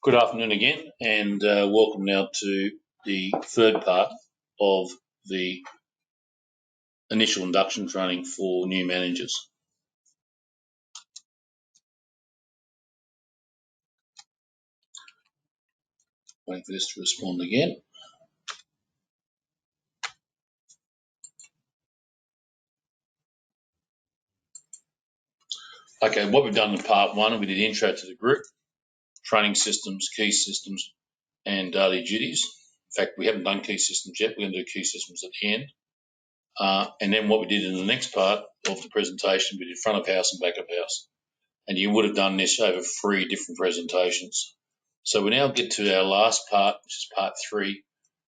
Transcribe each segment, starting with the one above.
Good afternoon again, and welcome now to the third part of the initial induction training for new managers. Waiting for this to respond again. Okay, what we've done in part one, we did intro to the group, training systems, key systems, and daily duties. In fact, we haven't done key systems yet. We're going to do key systems at the end. And then what we did in the next part of the presentation, we did front of house and back of house. And you would have done this over 3 different presentations. So we now get to our last part, which is part 3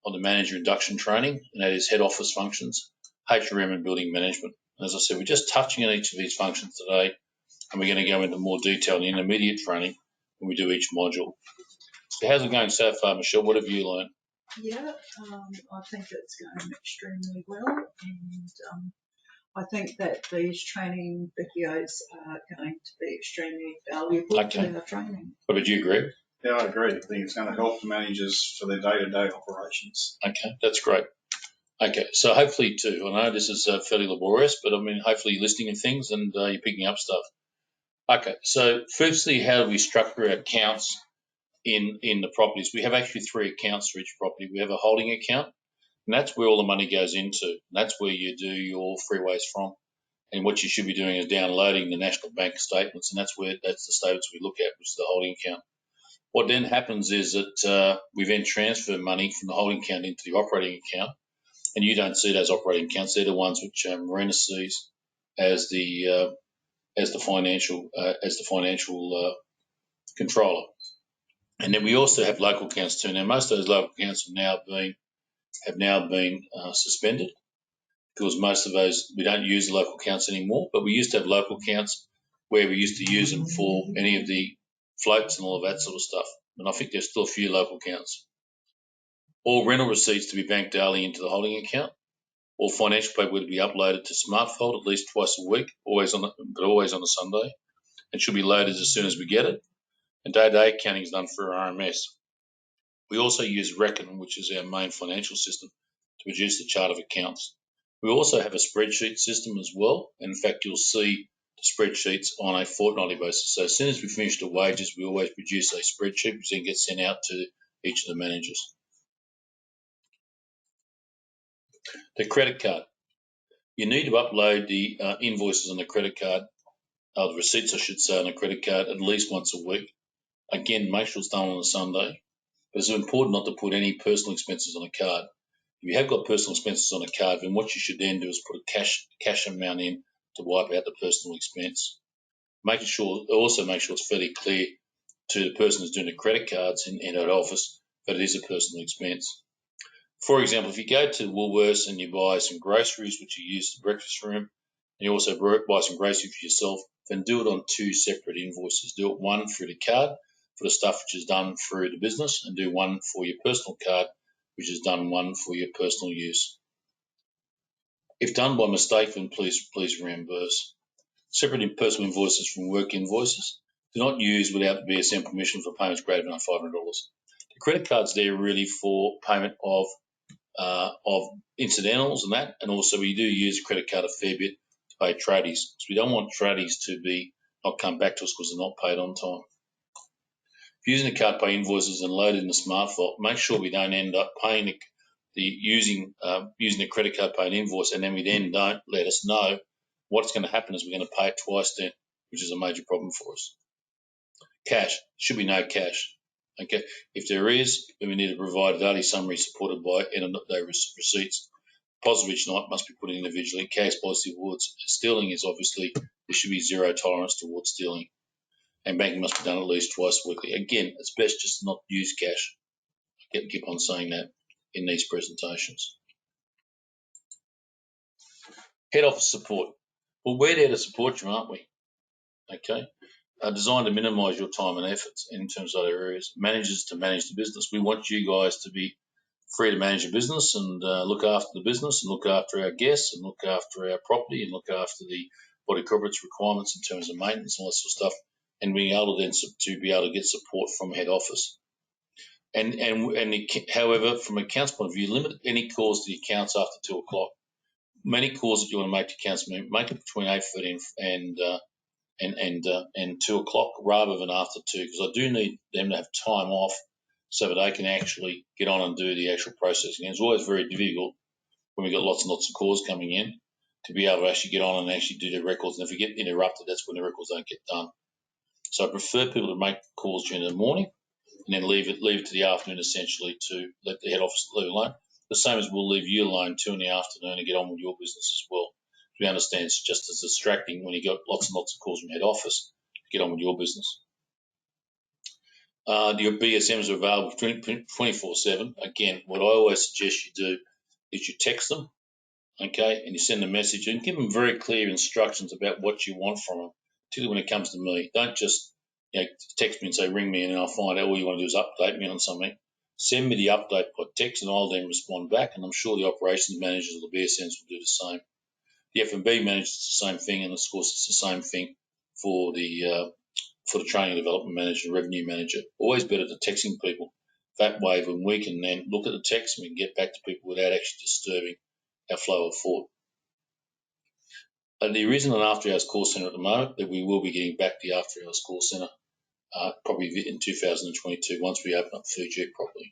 of the manager induction training, and that is head office functions, HRM and building management. As I said, we're just touching on each of these functions today, and we're going to go into more detail in the intermediate training when we do each module. So how's it going so far, Michelle? What have you learned? Yeah, I think it's going extremely well, and I think that these training videos are going to be extremely valuable to our training. What did you agree? Yeah, I agree. I think it's going to help the managers for their day-to-day operations. Okay, that's great. Okay, so hopefully too, I know this is fairly laborious, but I mean, hopefully you're listening to things and you're picking up stuff. Okay, so firstly, how do we structure our accounts in the properties? We have actually 3 accounts for each property. We have a holding account, and that's where all the money goes into. And that's where you do your freeways from. And what you should be doing is downloading the National Bank statements, and that's the statements we look at, which is the holding account. What then happens is that we then transfer money from the holding account into the operating account, and you don't see those operating accounts. They're the ones which Marina sees as the financial controller. And then we also have local accounts too. Now most of those local accounts have now been suspended, because most of those, we don't use the local accounts anymore, but we used to have local accounts where we used to use them for any of the floats and all of that sort of stuff. And I think there's still a few local accounts. All rental receipts to be banked daily into the holding account. All financial paperwork to be uploaded to SmartFold at least twice a week, always on a Sunday, and should be loaded as soon as we get it. And day-to-day accounting is done through RMS. We also use Reckon, which is our main financial system, to produce the chart of accounts. We also have a spreadsheet system as well. And in fact, you'll see the spreadsheets on a fortnightly basis. So as soon as we finish the wages, we always produce a spreadsheet which then gets sent out to each of the managers. The credit card. You need to upload the invoices on the credit card, the receipts I should say, on the credit card at least once a week. Again, make sure it's done on a Sunday. But it's important not to put any personal expenses on a card. If you have got personal expenses on a card, then what you should then do is put a cash amount in to wipe out the personal expense. Also make sure it's fairly clear to the person who's doing the credit cards in that office that it is a personal expense. For example, if you go to Woolworths and you buy some groceries which you use for the breakfast room, and you also buy some groceries for yourself, then do it on 2 separate invoices. Do it one through the card for the stuff which is done through the business, and do one for your personal card, which is done one for your personal use. If done by mistake, then please reimburse. Separate personal invoices from work invoices. Do not use without the BSM permission for payments greater than $500. The credit card's there really for payment of incidentals and that, and also we do use a credit card a fair bit to pay tradies. So we don't want tradies to not come back to us because they're not paid on time. If you're using the card pay invoices and load it in the SmartFold, make sure we don't end up paying using the credit card pay an invoice, and then we then don't let us know. What's going to happen is we're going to pay it twice then, which is a major problem for us. Cash. Should be no cash. Okay. If there is, then we need to provide a daily summary supported by end of day receipts. Deposit each night must be put in individually. Cash policy towards stealing is obviously, there should be zero tolerance towards stealing. And banking must be done at least twice weekly. Again, it's best just to not use cash. I keep on saying that in these presentations. Head office support. Well, we're there to support you, aren't we? Okay. Designed to minimise your time and efforts in terms of other areas. Managers to manage the business. We want you guys to be free to manage your business and look after the business and look after our guests and look after our property and look after the body corporate's requirements in terms of maintenance and all that sort of stuff. and being able to then to be able to get support from head office. However, from an accounts point of view, limit any calls to the accounts after 2 o'clock. Many calls that you want to make to accounts, make it between 8:30 and 2 o'clock rather than after 2, because I do need them to have time off so that they can actually get on and do the actual processing. And it's always very difficult when we've got lots and lots of calls coming in to be able to actually get on and actually do their records. And if we get interrupted, that's when the records don't get done. So I prefer people to make calls during the morning and then leave it to the afternoon essentially to let the head office leave alone. The same as we'll leave you alone 2 in the afternoon and get on with your business as well. We understand it's just as distracting when you got lots and lots of calls from head office to get on with your business. Your BSMs are available 24/7. Again, what I always suggest you do is you text them, okay, and you send a message and give them very clear instructions about what you want from them, particularly when it comes to me. Don't just text me and say ring me and I'll find out all you want to do is update me on something. Send me the update by text and I'll then respond back, and I'm sure the operations managers or the BSMs will do the same. The F&B managers the same thing, and of course it's the same thing for the training and development manager and revenue manager. Always better to texting people. That way, when we can then look at the text and we can get back to people without actually disturbing our flow of thought. There isn't an after-hours call centre at the moment, but we will be getting back the after-hours call centre probably in 2022 once we open up Fiji properly.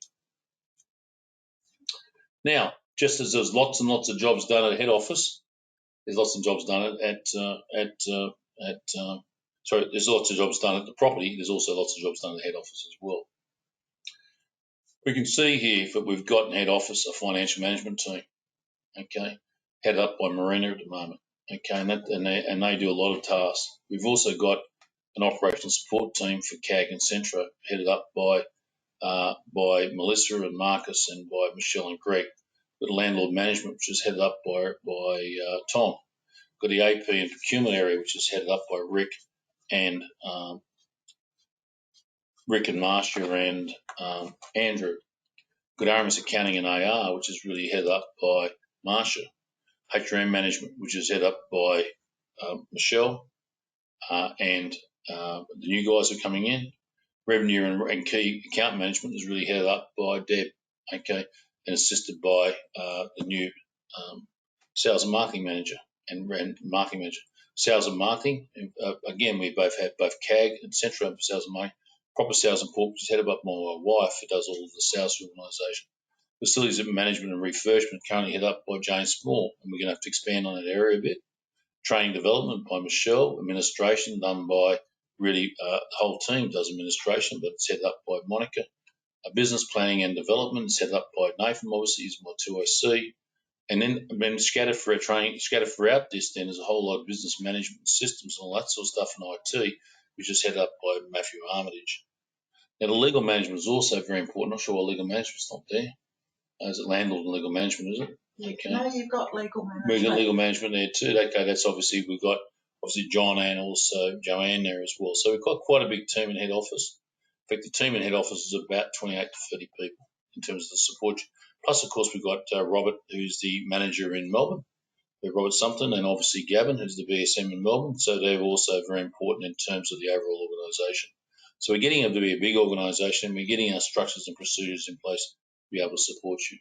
Now, just as there's lots and lots of jobs done at head office, there's lots of jobs done there's lots of jobs done at the property. There's also lots of jobs done at the head office as well. We can see here that we've got in head office a financial management team, okay, headed up by Marina at the moment, okay, and they do a lot of tasks. We've also got an operational support team for CAG and Centro, headed up by Melissa and Marcus and by Michelle and Greg. We've got landlord management, which is headed up by Tom. We've got the AP and procurement area, which is headed up by Rick and Marcia and Andrew. We've got RMS accounting and AR, which is really headed up by Marcia. HRM management, which is headed up by Michelle and the new guys are coming in. Revenue and key account management is really headed up by Deb, okay, and assisted by the new sales and marketing manager and marketing manager. Sales and marketing, again, we both have both CAG and Centro for sales and marketing. Proper sales and corporate is headed up by my wife, who does all of the sales for the organisation. Facilities management and refurbishment currently headed up by Jane Small, and we're going to have to expand on that area a bit. Training development by Michelle. Administration done by really the whole team does administration, but it's headed up by Monica. Business planning and development is headed up by Nathan, obviously, is my 2OC. And then scattered throughout this, then there's a whole lot of business management systems and all that sort of stuff in IT, which is headed up by Matthew Armitage. Now, the legal management is also very important. Not sure why legal management's not there. Is it landlord and legal management, is it? Okay. No, you've got legal management. We've got legal management there too. Okay, that's obviously, we've got obviously John and also Joanne there as well. So we've got quite a big team in head office. In fact, the team in head office is about 28 to 30 people in terms of the support. Plus, of course, we've got Robert, who's the manager in Melbourne, Robert Sumpton, and obviously Gavin, who's the BSM in Melbourne. So they're also very important in terms of the overall organisation. So we're getting them to be a big organisation. We're getting our structures and procedures in place to be able to support you.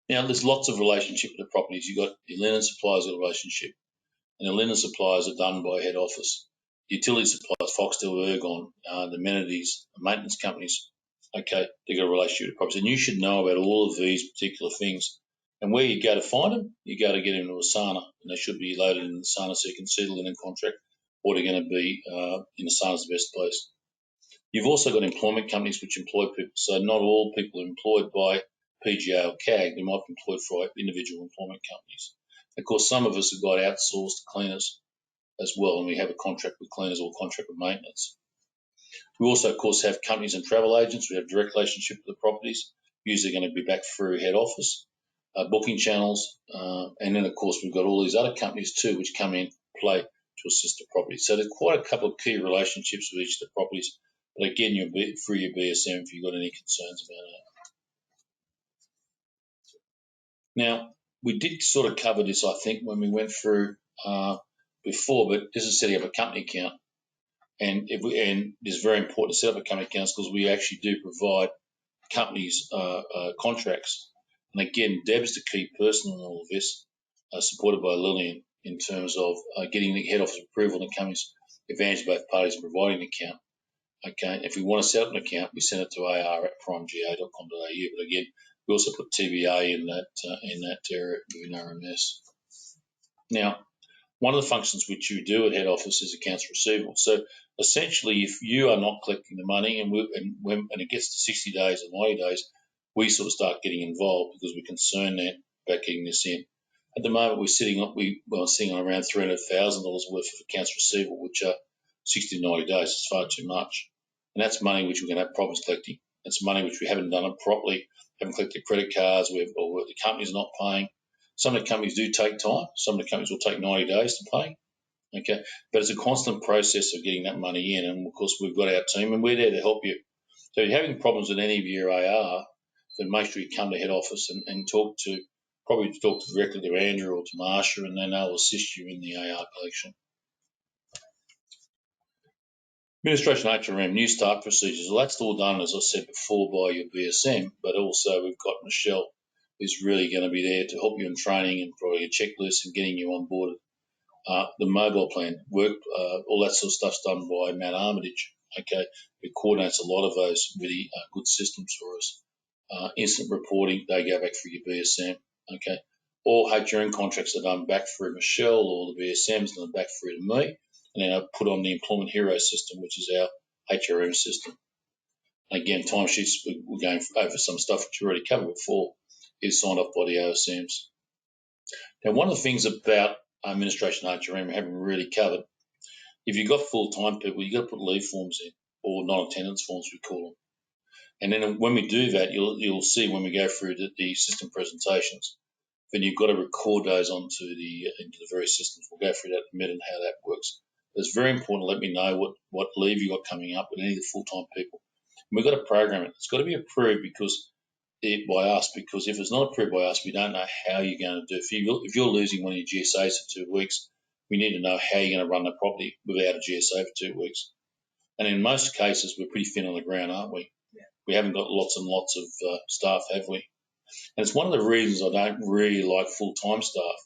Now, there's lots of relationship with the properties. You've got the linen suppliers relationship, and the linen suppliers are done by head office. The utility suppliers, Foxtel, Ergon, the amenities, the maintenance companies, okay, they've got a relationship with properties. And you should know about all of these particular things. And where you go to find them, you go to get them into Asana, and they should be loaded in Asana so you can see the linen contract, or they're going to be in Asana's the best place. You've also got employment companies which employ people, so not all people are employed by PGA or CAG. They might be employed for individual employment companies. Of course, some of us have got outsourced cleaners as well, and we have a contract with cleaners or contract with maintenance. We also, of course, have companies and travel agents. We have direct relationship with the properties. Usually going to be back through head office, booking channels, and then, of course, we've got all these other companies too which come in play to assist the properties. So there's quite a couple of key relationships with each of the properties. But again, you'll be through your BSM if you've got any concerns about it. Now, we did sort of cover this, I think, when we went through before, but this is setting up a company account. And it's very important to set up a company accounts because we actually do provide companies contracts. And again, Deb is the key person in all of this, supported by Lillian in terms of getting the head office approval and the company's advantage both parties in providing an account. Okay, if we want to set up an account, we send it to ar@primega.com.au. But again, we also put TBA in that area within RMS. Now, one of the functions which you do at head office is accounts receivable. So essentially, if you are not collecting the money and it gets to 60 days or 90 days, we sort of start getting involved because we're concerned about getting this in. At the moment, we're sitting on around $300,000 worth of accounts receivable, which are 60 to 90 days. It's far too much. And that's money which we're going to have problems collecting. That's money which we haven't done it properly, haven't collected credit cards, or the company's not paying. Some of the companies do take time. Some of the companies will take 90 days to pay. Okay, but it's a constant process of getting that money in. And of course, we've got our team and we're there to help you. So if you're having problems with any of your AR, then make sure you come to head office and talk directly to Andrew or to Marsha, and then they'll assist you in the AR collection. Administration HRM, new start procedures. Well, that's all done, as I said before, by your BSM, but also we've got Michelle, who's really going to be there to help you in training and probably a checklist and getting you on board. The mobile plan, work, all that sort of stuff's done by Matt Armitage. Okay, it coordinates a lot of those really good systems for us. Instant reporting, they go back through your BSM. Okay, all HRM contracts are done back through Michelle, or the BSMs, and then back through to me, and then I put on the Employment Hero system, which is our HRM system. Again, timesheets, we're going over some stuff which we already covered before, is signed off by the OSMs. Now, one of the things about administration HRM we haven't really covered, if you've got full-time people, you've got to put leave forms in, or non-attendance forms, we call them. And then when we do that, you'll see when we go through the system presentations, then you've got to record those into the various systems. We'll go through that in a minute and how that works. But it's very important to let me know what leave you've got coming up with any of the full-time people. And we've got to program it. It's got to be approved by us, because if it's not approved by us, we don't know how you're going to do it. If you're losing one of your GSAs for 2 weeks, we need to know how you're going to run the property without a GSA for 2 weeks. And in most cases, we're pretty thin on the ground, aren't we? Yeah. We haven't got lots and lots of staff, have we? And it's one of the reasons I don't really like full-time staff,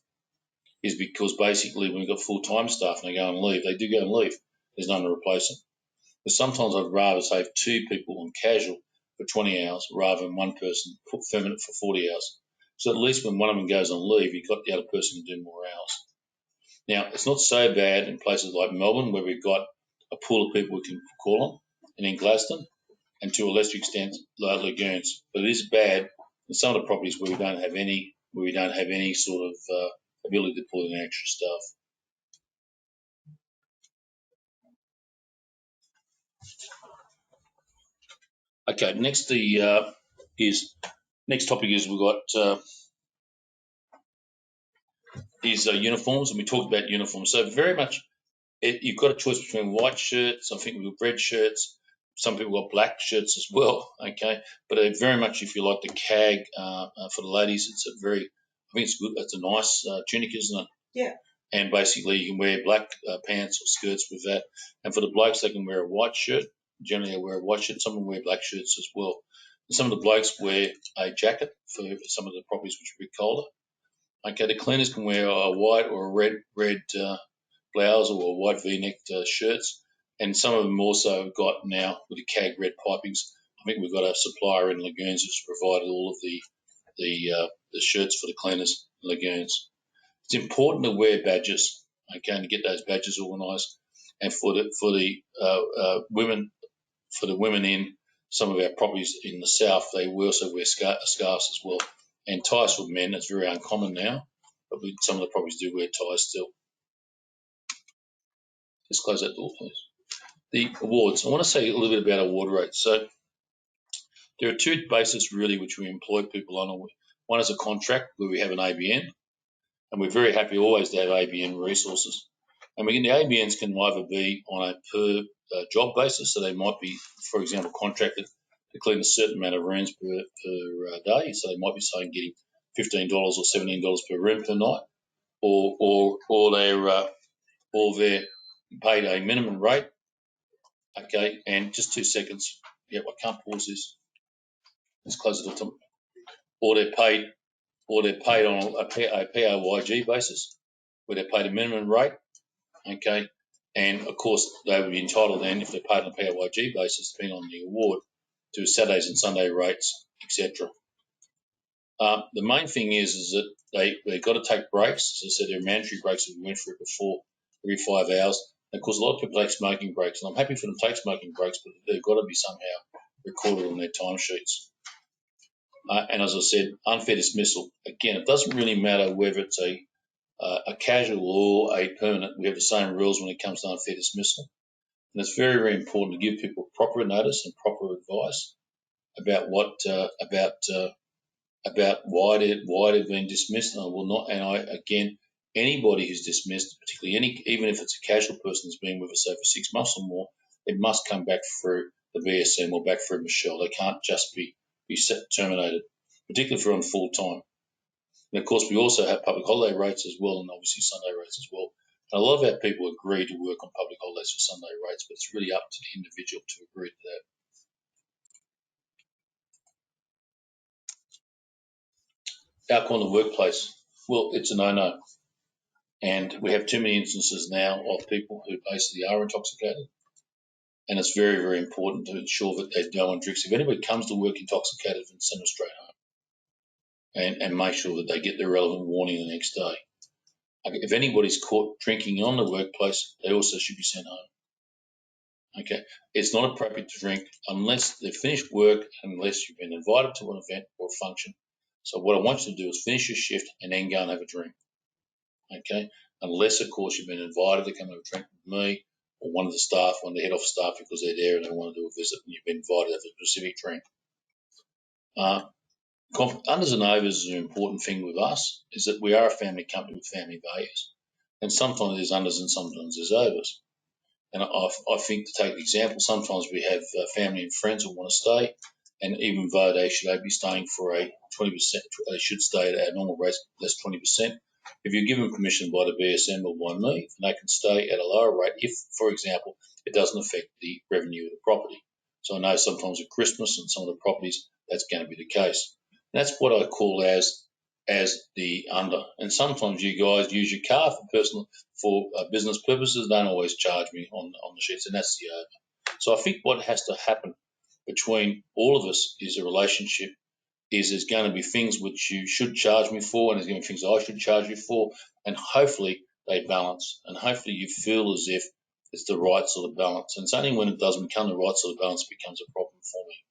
is because basically when we've got full-time staff and they go on leave, they do go on leave. There's none to replace them. But sometimes I'd rather save 2 people on casual for 20 hours rather than one person put permanent for 40 hours. So at least when one of them goes on leave, you've got the other person to do more hours. Now, it's not so bad in places like Melbourne, where we've got a pool of people we can call on, and in Gladstone, and to a lesser extent, Lagoons. But it is bad in some of the properties where we don't have any sort of ability to pull in extra staff. Okay, next topic is we've got uniforms, and we talked about uniforms. So very much, you've got a choice between white shirts. I think we've got red shirts. Some people got black shirts as well. Okay, but very much, if you like the CAG for the ladies, I think it's good. It's a nice tunic, isn't it? Yeah. And basically, you can wear black pants or skirts with that. And for the blokes, they can wear a white shirt. Generally, they wear a white shirt. Some of them wear black shirts as well. And some of the blokes wear a jacket for some of the properties which are a bit colder. Okay, the cleaners can wear a white or a red blouse or white V-necked shirts. And some of them also have got now with the CAG red pipings. I think we've got a supplier in Lagoons who's provided all of the shirts for the cleaners in Lagoons. It's important to wear badges, okay, and to get those badges organised. And for the women in some of our properties in the south, they also wear scarves as well. And ties for men, it's very uncommon now, but some of the properties do wear ties still. Just close that door, please. The awards. I want to say a little bit about award rates. So there are 2 bases really which we employ people on. One is a contract where we have an ABN, and we're very happy always to have ABN resources. And the ABNs can either be on a per job basis, so they might be, for example, contracted to clean a certain amount of rooms per day. So they might be saying getting $15 or $17 per room per night, or they're paid a minimum rate Okay, and just 2 seconds. Yep, I can't pause this. Let's close it up. Or they're paid on a PAYG basis, where they're paid a minimum rate. Okay, and of course they would be entitled then, if they're paid on a PAYG basis, depending on the award, to Saturdays and Sunday rates, etc. The main thing is that they've got to take breaks. As I said, there are mandatory breaks that we went through before, every 5 hours. And of course, a lot of people take smoking breaks, and I'm happy for them to take smoking breaks, but they've got to be somehow recorded on their timesheets. And as I said, unfair dismissal. Again, it doesn't really matter whether it's a casual or a permanent. We have the same rules when it comes to unfair dismissal. And it's very, very important to give people proper notice and proper advice about why they've been dismissed. And I will not. And again, anybody who's dismissed, particularly even if it's a casual person that's been with us over 6 months or more, it must come back through the BSM or back through Michelle. They can't just be terminated, particularly if they're on full time. And of course, we also have public holiday rates as well, and obviously Sunday rates as well. And a lot of our people agree to work on public holidays for Sunday rates, but it's really up to the individual to agree to that. Alcohol in the workplace. Well, it's a no-no. And we have too many instances now of people who basically are intoxicated. And it's very, very important to ensure that they don't drink. If anybody comes to work intoxicated, then send them straight home. And make sure that they get the relevant warning the next day. If anybody's caught drinking on the workplace, they also should be sent home. Okay, it's not appropriate to drink unless they've finished work, unless you've been invited to an event or a function. So what I want you to do is finish your shift and then go and have a drink. Okay, unless of course you've been invited to come and have a drink with me or one of the staff, one of the head office staff, because they're there and they want to do a visit and you've been invited to have a specific drink. Unders and overs is an important thing with us, is that we are a family company with family values. And sometimes there's unders and sometimes there's overs. And I think, to take an example, sometimes we have family and friends who want to stay, and even though they should be staying for a 20%, they should stay at our normal rate, less 20%. If you're given permission by the BSM or by me, they can stay at a lower rate if, for example, it doesn't affect the revenue of the property. So I know sometimes at Christmas and some of the properties, that's going to be the case. And that's what I call as the under. And sometimes you guys use your car for business purposes. Don't always charge me on the sheets, and that's the over. So I think what has to happen between all of us is a relationship. There's going to be things which you should charge me for, and there's going to be things I should charge you for, and hopefully they balance, and hopefully you feel as if it's the right sort of balance. And it's only when it doesn't become the right sort of balance it becomes a problem for me.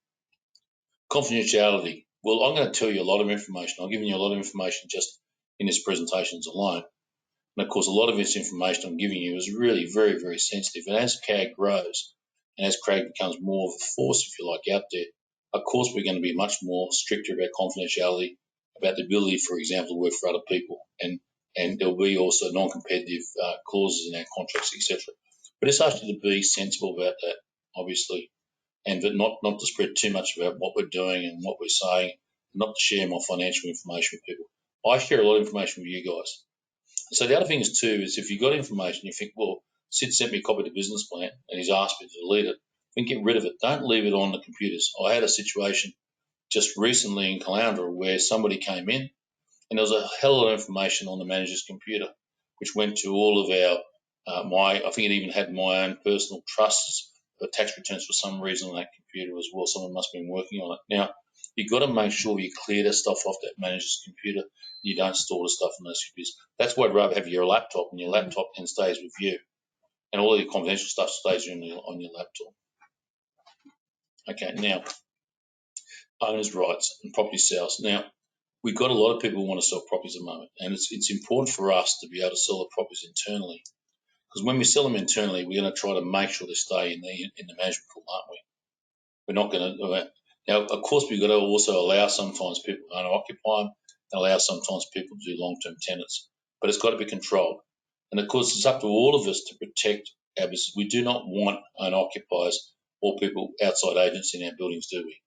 Confidentiality. Well, I'm going to tell you a lot of information. I've given you a lot of information just in this presentations alone. And of course, a lot of this information I'm giving you is really very, very sensitive. And as CAG grows and as CAG becomes more of a force, if you like, out there, of course, we're going to be much more stricter about confidentiality, about the ability, for example, to work for other people. And there'll be also non-competitive clauses in our contracts, etc. But it's actually to be sensible about that, obviously, and but not to spread too much about what we're doing and what we're saying, not to share my financial information with people. I share a lot of information with you guys. So the other thing is too, is if you've got information, you think, well, Sid sent me a copy of the business plan and he's asked me to delete it, then get rid of it. Don't leave it on the computers. I had a situation just recently in Caloundra where somebody came in and there was a hell of a lot of information on the manager's computer, which went to all of our, I think it even had my own personal trusts for tax returns for some reason on that computer as well. Someone must have been working on it. Now, you've got to make sure you clear that stuff off that manager's computer. You don't store the stuff on those computers. That's why I'd rather have your laptop, and your laptop then stays with you. And all your confidential stuff stays on your laptop. Okay, now, owners' rights and property sales. Now, we've got a lot of people who want to sell properties at the moment, and it's important for us to be able to sell the properties internally, because when we sell them internally, we're going to try to make sure they stay in the management pool, aren't we? We're not going to. Now, of course, we've got to also allow sometimes people to occupy them, and allow sometimes people to do long-term tenants, but it's got to be controlled. And of course, it's up to all of us to protect our business. We do not want owner-occupiers or people, outside agents in our buildings, do we?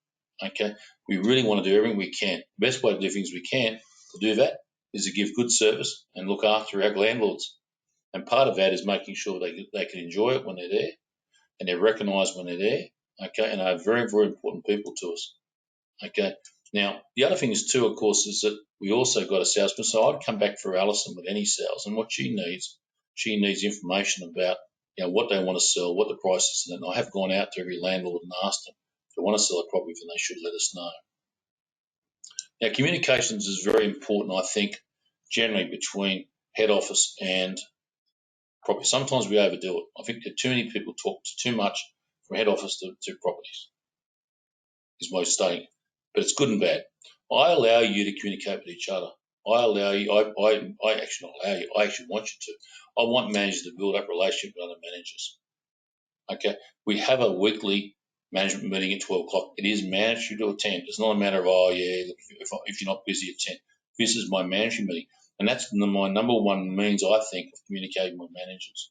Okay, we really want to do everything we can. The best way to do things we can to do that is to give good service and look after our landlords. And part of that is making sure they can enjoy it when they're there, and they're recognised when they're there, okay, and they're very, very important people to us, okay. Now, the other thing is too, of course, is that we also got a salesperson. So I'd come back for Alison with any sales, and what she needs information about, what they want to sell, what the price is, and I have gone out to every landlord and asked them if they want to sell a property, then they should let us know. Now, communications is very important, I think, generally between head office and property. Sometimes we overdo it. I think that too many people talk too much from head office to properties, is my statement. But it's good and bad. I allow you to communicate with each other. I allow you, I actually not allow you, I actually want you to. I want managers to build up relationship with other managers. Okay, we have a weekly management meeting at 12 o'clock. It is mandatory to attend. It's not a matter of, if you're not busy, attend. This is my management meeting. And that's my number one means, I think, of communicating with managers.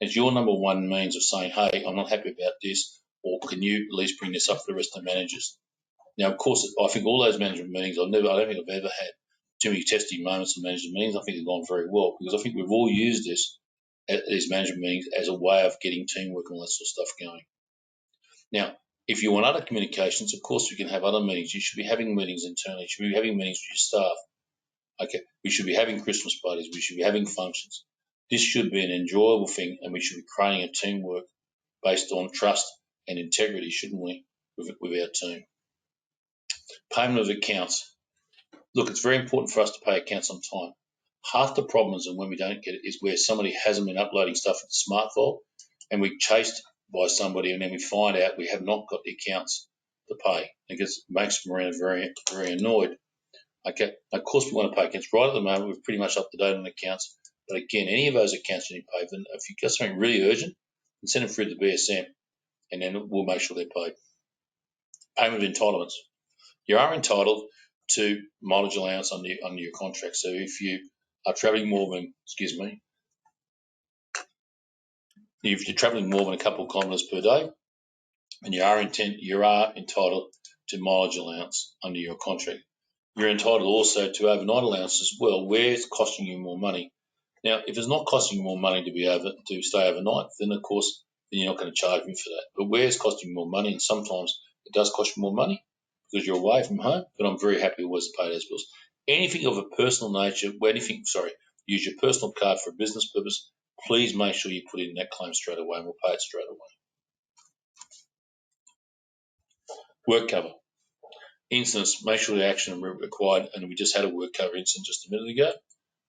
It's your number one means of saying, hey, I'm not happy about this, or can you at least bring this up for the rest of the managers? Now, of course, I think all those management meetings, I don't think I've ever had too many testing moments in management meetings. I think they've gone very well, because I think we've all used these management meetings as a way of getting teamwork and all that sort of stuff going. Now, if you want other communications, of course, we can have other meetings. You should be having meetings internally. You should be having meetings with your staff. Okay, we should be having Christmas parties. We should be having functions. This should be an enjoyable thing, and we should be creating a teamwork based on trust and integrity, shouldn't we, with our team? Payment of accounts. Look, it's very important for us to pay accounts on time. Half the problems, and when we don't get it, is where somebody hasn't been uploading stuff into Smart Vault, and we're chased by somebody, and then we find out we have not got the accounts to pay. It makes them around very, very annoyed. Okay, of course we want to pay accounts. Right at the moment, we're pretty much up to date on accounts. But again, any of those accounts you need to pay, then if you've got something really urgent, then send them through the BSM, and then we'll make sure they're paid. Payment of entitlements. You are entitled to mileage allowance under your contract. So if you are travelling more than, if you're travelling more than a couple of kilometres per day, and you are entitled to mileage allowance under your contract. You're entitled also to overnight allowance as well, where it's costing you more money. Now, if it's not costing you more money to stay overnight, then of course then you're not going to charge me for that. But where it's costing you more money, and sometimes it does cost you more money because you're away from home, but I'm very happy always to pay those bills. Anything of a personal nature, use your personal card for a business purpose, please make sure you put in that claim straight away, and we'll pay it straight away. Work cover. Incidents, make sure the action required, and we just had a work cover incident just a minute ago.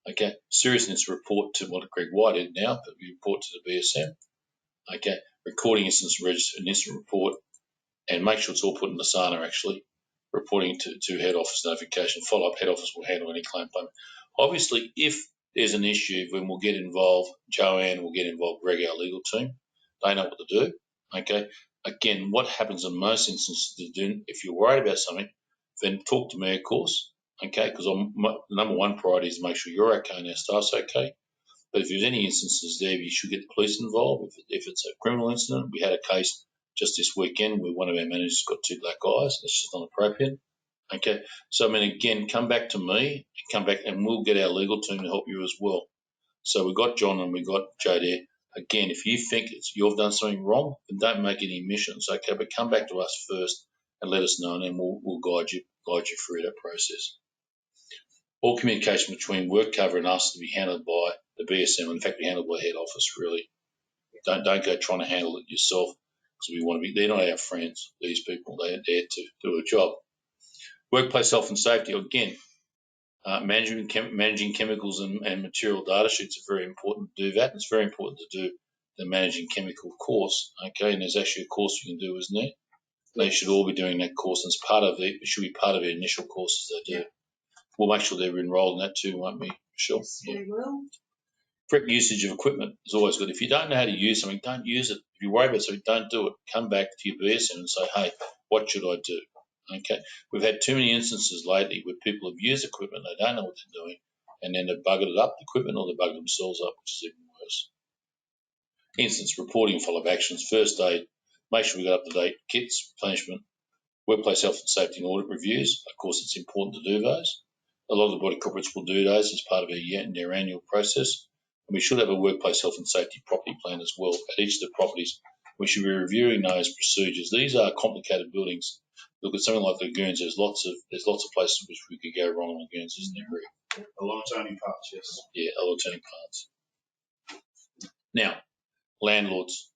Okay, seriousness report to what Greg White did now, but we report to the BSM. Okay, recording incidents, register an incident report, and make sure it's all put in the SANA actually. Reporting to head office notification, follow up, head office will handle any claim payment. Obviously, if there's an issue, then we'll get involved, Joanne will get involved, Greg, our legal team. They know what to do. Okay, again, what happens in most instances, if you're worried about something, then talk to me, of course. Okay, because the number one priority is to make sure you're okay and our staff's okay. But if there's any instances there, you should get the police involved. If it's a criminal incident, we had a case just this weekend where one of our managers got two black eyes. That's just not appropriate. Okay, so I mean, again, come back to me, and we'll get our legal team to help you as well. So we've got John and we've got Joe there. Again, if you think you've done something wrong, then don't make any admissions, okay? But come back to us first and let us know, and then we'll guide you through that process. All communication between work cover and us to be handled by the BSM. In fact, be handled by head office, really. Don't go trying to handle it yourself, because we want to be. They're not our friends. These people, they're there to do a job. Workplace health and safety. Again, managing chemicals and material data sheets are very important to do that. It's very important to do the managing chemical course. Okay, and there's actually a course you can do, isn't there? They should all be doing that course, and it should be part of their initial courses they do. Yeah. We'll make sure they're enrolled in that too, won't we, Michelle? Yes, we will. Correct usage of equipment is always good. If you don't know how to use something, don't use it. If you worry about something, don't do it. Come back to your BSM and say, hey, what should I do? Okay. We've had too many instances lately where people have used equipment, they don't know what they're doing, and then they've buggered it up, the equipment, or they've buggered themselves up, which is even worse. Instance reporting and follow-up actions. First aid, make sure we got up-to-date kits, replenishment, workplace health and safety and audit reviews. Of course, it's important to do those. A lot of the body corporates will do those as part of their annual process. And we should have a workplace health and safety property plan as well at each of the properties. We should be reviewing those procedures. These are complicated buildings. Look at something like lagoons. There's lots of places which we could go wrong on lagoons, isn't there, Greg? A lot of turning parts, yes. Yeah, a lot of turning parts. Now, landlords.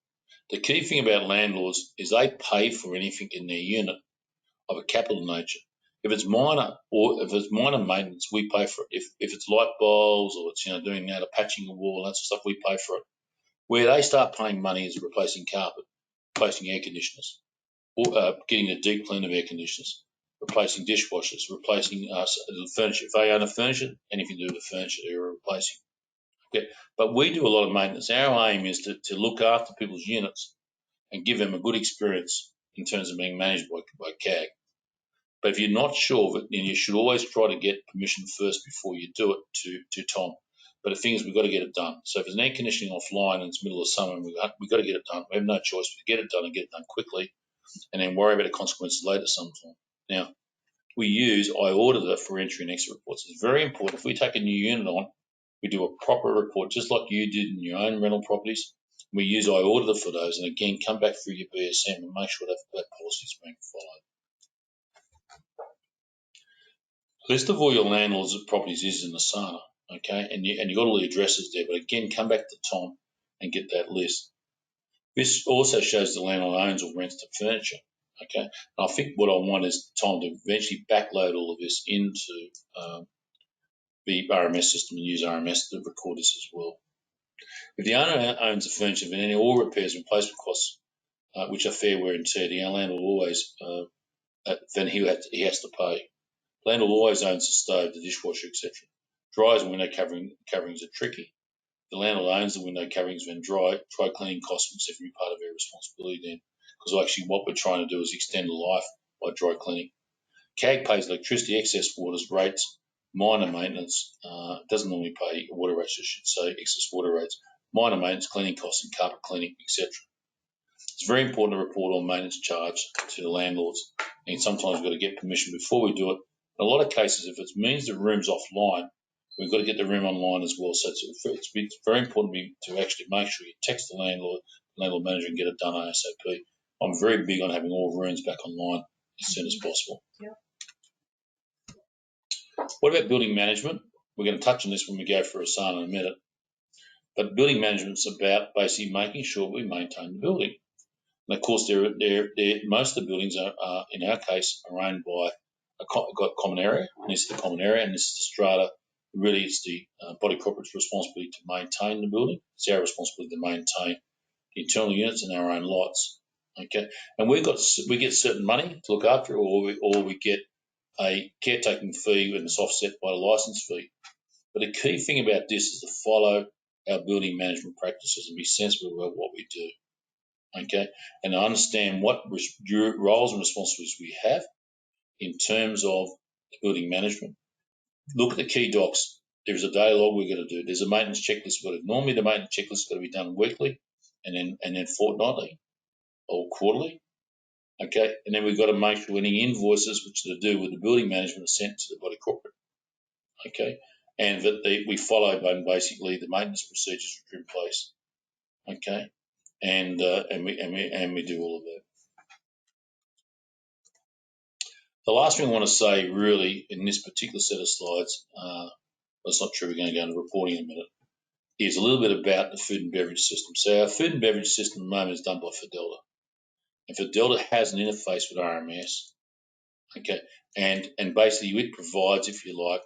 The key thing about landlords is they pay for anything in their unit of a capital nature. If it's minor maintenance, we pay for it. If it's light bulbs or it's doing the patching a wall and that sort of stuff, we pay for it. Where they start paying money is replacing carpet, replacing air conditioners, or getting a deep clean of air conditioners, replacing dishwashers, replacing the furniture. If they own a furniture, anything to do with the furniture, they're replacing. Okay. But we do a lot of maintenance. Our aim is to look after people's units and give them a good experience in terms of being managed by CAG. But if you're not sure of it, then you should always try to get permission first before you do it to Tom. But the thing is, we've got to get it done. So if there's an air conditioning offline and it's middle of summer, we've got to get it done. We have no choice but to get it done and get it done quickly, and then worry about the consequences later sometime. Now, we use iAuditor for entry and exit reports. It's very important. If we take a new unit on, we do a proper report, just like you did in your own rental properties. We use iAuditor for those, and again, come back through your BSM and make sure that policy is being followed. List of all your landlords' properties is in the SANA, okay, and you got all the addresses there. But again, come back to Tom and get that list. This also shows the landlord owns or rents the furniture, okay. And I think what I want is Tom to eventually backload all of this into the RMS system and use RMS to record this as well. If the owner owns the furniture, then any all repairs and replacement costs, which are fair wear and tear, the landlord always then he has to pay. Landlord always owns the stove, the dishwasher, etc. Dryers and window coverings are tricky. The landlord owns the window coverings when dry cleaning costs will be part of their responsibility then. Because actually what we're trying to do is extend the life by dry cleaning. CAG pays electricity, excess waters, rates, minor maintenance, doesn't normally pay water rates, I should say, excess water rates, minor maintenance, cleaning costs and carpet cleaning, etc. It's very important to report all maintenance charge to the landlords, and sometimes we've got to get permission before we do it. In a lot of cases, if it means the room's offline, we've got to get the room online as well. So it's very important to actually make sure you text the landlord manager, and get it done ASAP. I'm very big on having all rooms back online as soon as possible. Yeah. What about building management? We're going to touch on this when we go for Asana in a minute. But building management's about basically making sure we maintain the building. And of course, most of the buildings are in our case, are owned by got common area, and this is the common area, and this is the strata. Really, it's the body corporate's responsibility to maintain the building. It's our responsibility to maintain the internal units and our own lots. Okay, and we get certain money to look after it, or we get a caretaking fee and it's offset by a license fee. But the key thing about this is to follow our building management practices and be sensible about what we do. Okay, and understand what roles and responsibilities we have in terms of building management. Look at the key docs. There's a daily log we're going to do. There's a maintenance checklist we've got to do. Normally the maintenance checklist is going to be done weekly and then fortnightly or quarterly. Okay, and then we've got to make sure any invoices which are to do with the building management are sent to the body corporate. Okay, and that we follow basically the maintenance procedures which are in place. Okay, and we do all of that. The last thing I want to say really in this particular set of slides, it's not true, we're going to go into reporting in a minute, is a little bit about the food and beverage system. So our food and beverage system at the moment is done by Fidelta. And Fidelta has an interface with RMS. Okay, and basically it provides, if you like,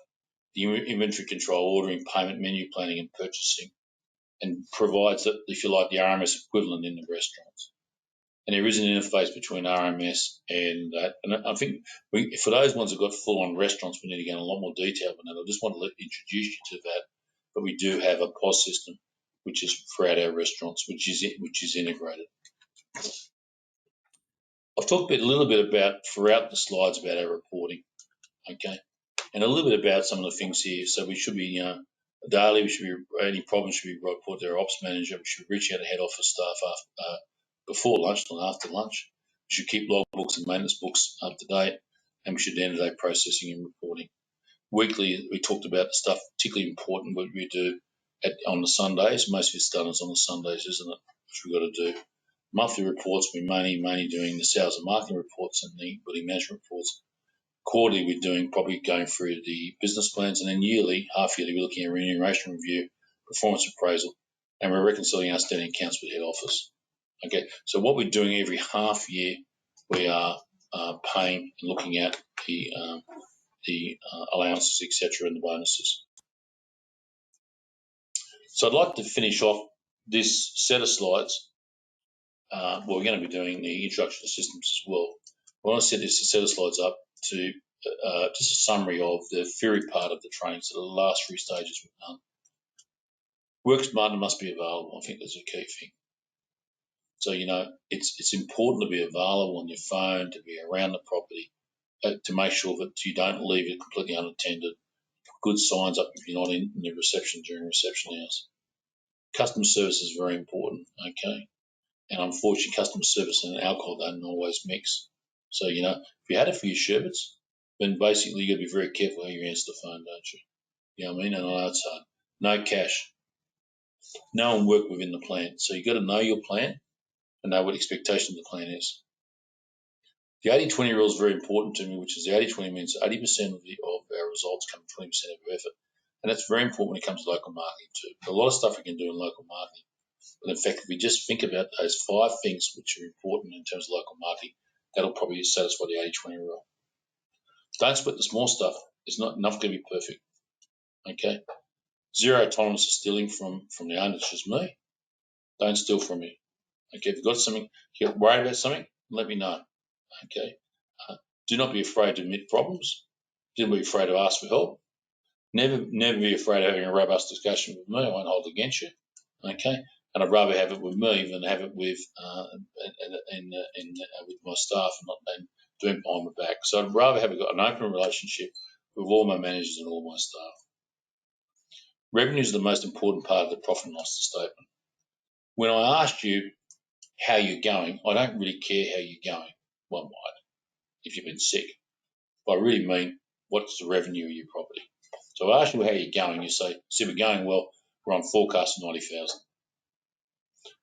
the inventory control, ordering, payment, menu planning and purchasing, and provides, if you like, the RMS equivalent in the restaurants. And there is an interface between RMS and that. And I think for those ones who've got full-on restaurants, we need to go in a lot more detail on that. I just want to introduce you to that. But we do have a POS system, which is throughout our restaurants, which is integrated. I've talked a little bit about throughout the slides about our reporting, okay, and a little bit about some of the things here. So we should be daily. We should be any problems should be reported to our ops manager. We should reach out to head office staff after. Before lunch and after lunch. We should keep log books and maintenance books up to date, and we should do end-of-day processing and reporting. Weekly, we talked about the stuff particularly important what we do on the Sundays. Most of it's done is on the Sundays, isn't it? Which we've got to do. Monthly reports, we're mainly doing the sales and marketing reports and the building management reports. Quarterly, we're doing probably going through the business plans, and then yearly, half-yearly, we're looking at remuneration review, performance appraisal, and we're reconciling outstanding accounts with head office. Okay, so what we're doing every half year, we are paying and looking at the allowances, etc., and the bonuses. So I'd like to finish off this set of slides. Well, we're going to be doing the introduction to systems as well. I want to set this set of slides up to just a summary of the theory part of the training, so the last 3 stages we've done. Work smart and must be available. I think that's a key thing. So, you know, it's important to be available on your phone, to be around the property, to make sure that you don't leave it completely unattended. Good signs up if you're not in the reception during reception hours. Customer service is very important, okay? And unfortunately, customer service and alcohol don't always mix. So, you know, if you had a few sherbets, then basically you got to be very careful how you answer the phone, don't you? You know what I mean? And I know it's hard. No cash. No one work within the plan. So you got to know your plan and know what expectation the plan is. The 80-20 rule is very important to me, which is the 80-20 means 80% of our results come from 20% of our effort. And that's very important when it comes to local marketing too. A lot of stuff we can do in local marketing. But in fact, if we just think about those 5 things which are important in terms of local marketing, that'll probably satisfy the 80-20 rule. Don't split the small stuff. It's not enough to be perfect. Okay? Zero tolerance to stealing from the owner, it's just me. Don't steal from me. Okay, if you've got something, if you're worried about something, let me know. Okay? Do not be afraid to admit problems. Don't be afraid to ask for help. Never be afraid of having a robust discussion with me. I won't hold it against you. Okay? And I'd rather have it with me than have it with with my staff and doing it behind my back. So I'd rather have an open relationship with all my managers and all my staff. Revenue is the most important part of the profit and loss statement. When I asked you how you're going, I don't really care how you're going. One might, if you've been sick. But I really mean, what's the revenue of your property? So I ask you how you're going, you say, see, we're going well, we're on forecast of 90,000.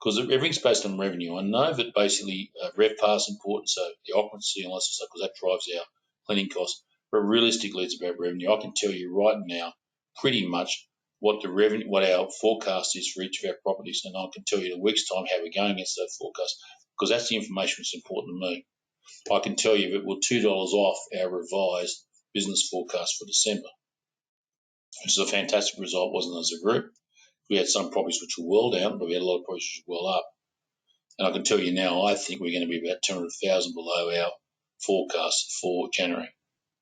Because everything's based on revenue. I know that basically RevPAR is important, so the occupancy and all that stuff, because that drives our cleaning costs. But realistically, it's about revenue. I can tell you right now pretty much what the revenue, what our forecast is for each of our properties, and I can tell you in a week's time how we're going against that forecast, because that's the information that's important to me. I can tell you that we're $2 off our revised business forecast for December, which is a fantastic result, wasn't it, as a group? We had some properties which were well down, but we had a lot of properties which were well up. And I can tell you now, I think we're going to be about 200,000 below our forecast for January,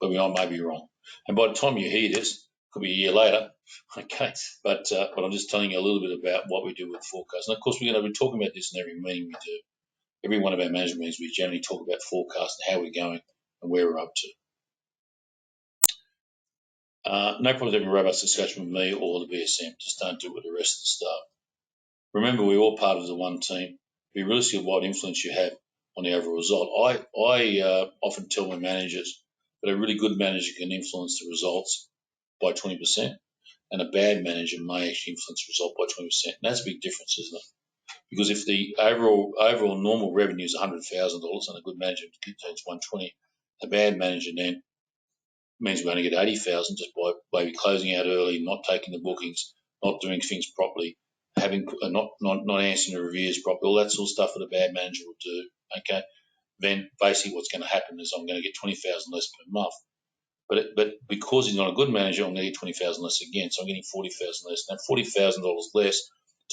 but we may be wrong. And by the time you hear this, it could be a year later, okay? But I'm just telling you a little bit about what we do with forecast. And of course, we're going to be talking about this in every meeting we do. Every one of our management meetings, we generally talk about forecast and how we're going and where we're up to. No problem having a robust discussion with me or the BSM. Just don't do it with the rest of the staff. Remember, we're all part of the one team. Be realistic of what influence you have on the overall result. I often tell my managers that a really good manager can influence the results by 20%, and a bad manager may actually influence the result by 20%. And that's a big difference, isn't it? Because if the overall normal revenue is $100,000 and a good manager turns 120, a bad manager then means we only get 80,000 just by maybe closing out early, not taking the bookings, not doing things properly, having not answering the reviews properly, all that sort of stuff that a bad manager will do. Okay, then basically what's going to happen is I'm going to get 20,000 less per month. But because he's not a good manager, I'm going to get 20,000 less again, so I'm getting 40,000 less. Now $40,000 less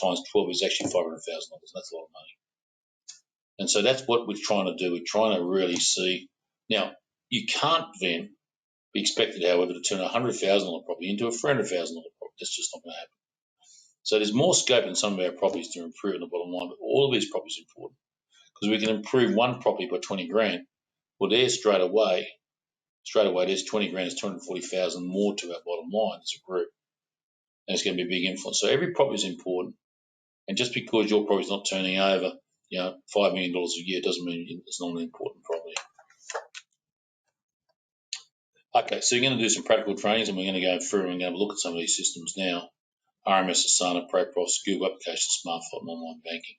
times 12 is actually $500,000. That's a lot of money. And so that's what we're trying to do. We're trying to really see. Now you can't then be expected, however, to turn a $100,000 property into a $300,000 property. That's just not going to happen. So there's more scope in some of our properties to improve in the bottom line, but all of these properties are important because we can improve one property by 20 grand. Well, there straight away, there's 20 grand is 240,000 more to our bottom line as a group, and it's going to be a big influence. So every property is important, and just because your property is not turning over, $5 million a year doesn't mean it's not an important property. Okay, so you're going to do some practical trainings, and we're going to go through and have a look at some of these systems now. RMS, Asana, ProPros, Google Application, Smartphone, and online banking.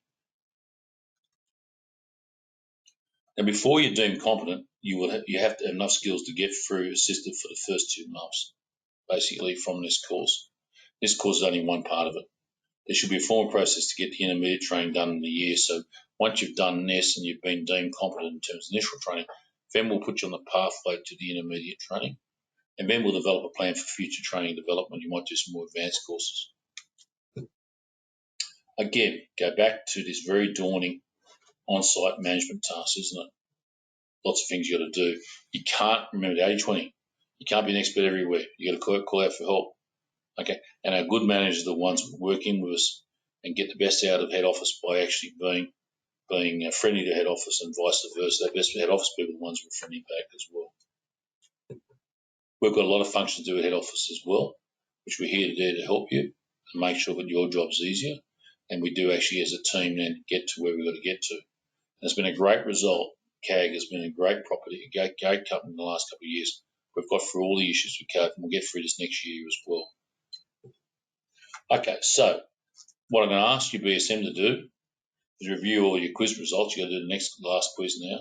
Now, before you're deemed competent, you have to have enough skills to get through assisted for the first 2 months, basically, from this course. This course is only one part of it. There should be a formal process to get the intermediate training done in a year. So once you've done this and you've been deemed competent in terms of initial training, then we'll put you on the pathway to the intermediate training. And then we'll develop a plan for future training development. You might do some more advanced courses. Again, go back to this very daunting on-site management task, isn't it? Lots of things you got to do. You can't remember the 80-20. You can't be an expert everywhere. You got to call out for help. Okay, and our good managers are the ones who work in with us and get the best out of head office by actually being friendly to head office and vice versa. The best head office people are the ones who are friendly back as well. We've got a lot of functions to do at head office as well, which we're here today to help you and make sure that your job's easier. And we do actually, as a team, then get to where we've got to get to. And it's been a great result. CAG has been a great property, a great company in the last couple of years. We've got through all the issues with CAG, and we'll get through this next year as well. Okay, so what I'm going to ask you, BSM, to do is review all your quiz results. You've got to do the last quiz now.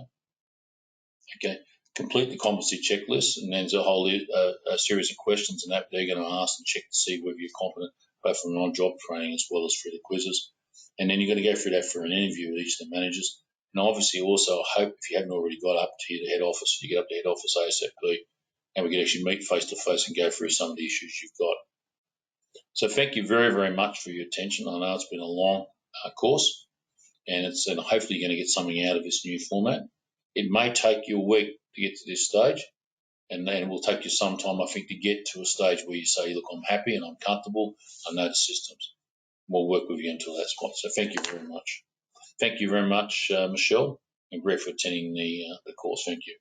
Okay, complete the competency checklist, and then there's a whole a series of questions and that they're going to ask and check to see whether you're competent, both from on-job training as well as through the quizzes. And then you're going to go through that for an interview with each of the managers. And obviously, also, I hope if you haven't already got up to the head office, you get up to head office ASAP, and we can actually meet face to face and go through some of the issues you've got. So thank you very, very much for your attention. I know it's been a long course, and hopefully you're going to get something out of this new format. It may take you a week to get to this stage, and then it will take you some time, I think, to get to a stage where you say, look, I'm happy and I'm comfortable, I know the systems. We'll work with you until that spot. So thank you very much. Thank you very much, Michelle and Greg, for attending the course. Thank you.